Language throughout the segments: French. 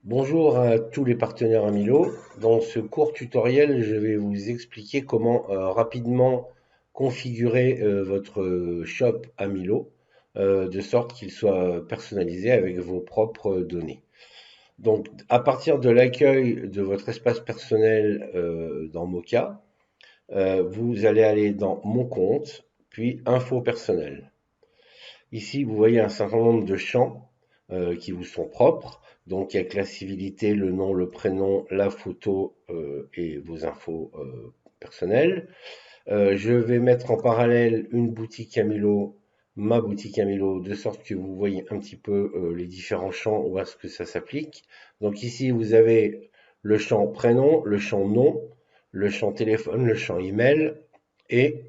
Bonjour à tous les partenaires Amilo. Dans ce court tutoriel, je vais vous expliquer comment rapidement configurer votre shop Amilo de sorte qu'il soit personnalisé avec vos propres données. Donc, à partir de l'accueil de votre espace personnel dans Mocha, vous allez aller dans Mon compte, puis Info personnel. Ici, vous voyez un certain nombre de champs qui vous sont propres, donc avec la civilité, le nom, le prénom, la photo et vos infos personnelles. Je vais mettre en parallèle une boutique Camilo, ma boutique Camilo, de sorte que vous voyez un petit peu les différents champs où est-ce que ça s'applique. Donc ici, vous avez le champ prénom, le champ nom, le champ téléphone, le champ email et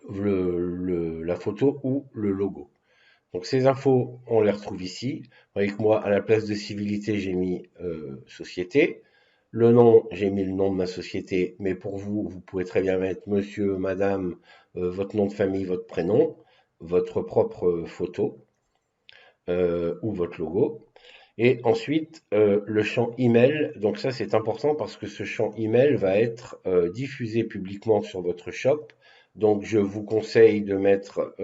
la photo ou le logo. Donc ces infos, on les retrouve ici. Vous voyez que moi, à la place de civilité, j'ai mis société. Le nom, j'ai mis le nom de ma société, mais pour vous, vous pouvez très bien mettre monsieur, madame, votre nom de famille, votre prénom, votre propre photo ou votre logo. Et ensuite, le champ email. Donc ça, c'est important parce que ce champ email va être diffusé publiquement sur votre shop. Donc je vous conseille de mettre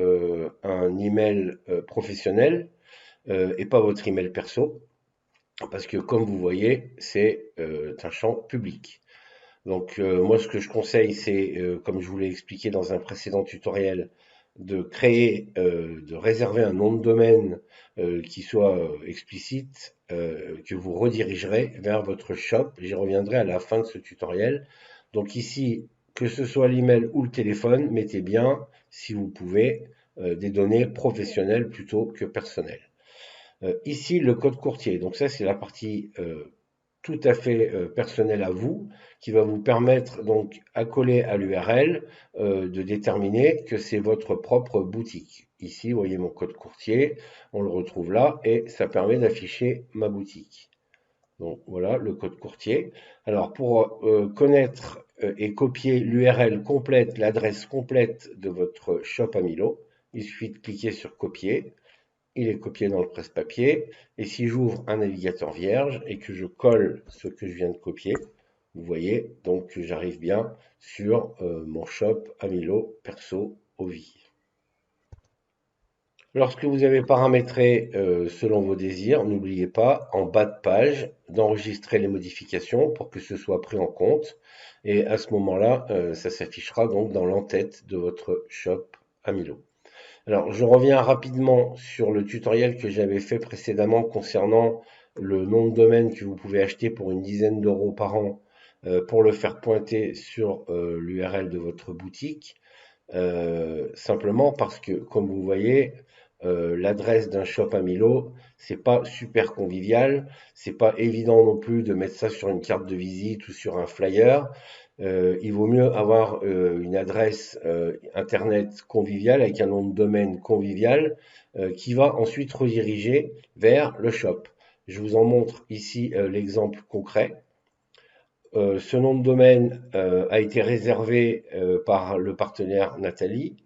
un email professionnel et pas votre email perso parce que comme vous voyez, c'est un champ public. Donc moi, ce que je conseille, c'est, comme je vous l'ai expliqué dans un précédent tutoriel, de créer, de réserver un nom de domaine qui soit explicite, que vous redirigerez vers votre shop. J'y reviendrai à la fin de ce tutoriel. Donc ici, que ce soit l'email ou le téléphone, mettez bien, si vous pouvez, des données professionnelles plutôt que personnelles. Ici, le code courtier. Donc ça, c'est la partie tout à fait personnelle à vous, qui va vous permettre donc, accolé à l'URL, de déterminer que c'est votre propre boutique. Ici, vous voyez mon code courtier, on le retrouve là, et ça permet d'afficher ma boutique. Donc voilà le code courtier. Alors pour connaître et copier l'URL complète, l'adresse complète de votre shop à Milo, il suffit de cliquer sur copier. Il est copié dans le presse-papier. Et si j'ouvre un navigateur vierge et que je colle ce que je viens de copier, vous voyez donc que j'arrive bien sur mon shop Amilo Perso Ovi. Lorsque vous avez paramétré selon vos désirs, n'oubliez pas en bas de page d'enregistrer les modifications pour que ce soit pris en compte. Et à ce moment-là, ça s'affichera donc dans l'entête de votre shop Amilo. Alors, je reviens rapidement sur le tutoriel que j'avais fait précédemment concernant le nom de domaine que vous pouvez acheter pour une dizaine d'euros par an pour le faire pointer sur l'URL de votre boutique. Simplement parce que, comme vous voyez, l'adresse d'un shop à Milo, c'est pas super convivial, c'est pas évident non plus de mettre ça sur une carte de visite ou sur un flyer. Il vaut mieux avoir une adresse internet conviviale avec un nom de domaine convivial qui va ensuite rediriger vers le shop. Je vous en montre ici l'exemple concret. Ce nom de domaine a été réservé par le partenaire Nathalie.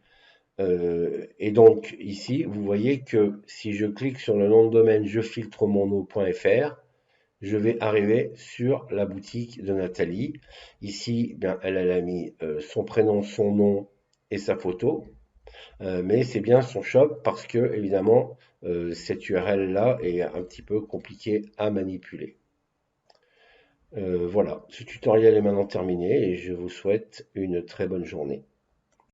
Et donc ici, vous voyez que si je clique sur le nom de domaine je filtre mon eau.fr, je vais arriver sur la boutique de Nathalie. Ici, bien, elle a mis son prénom, son nom et sa photo. Mais c'est bien son shop parce que, évidemment, cette URL-là est un petit peu compliquée à manipuler. Voilà, ce tutoriel est maintenant terminé et je vous souhaite une très bonne journée.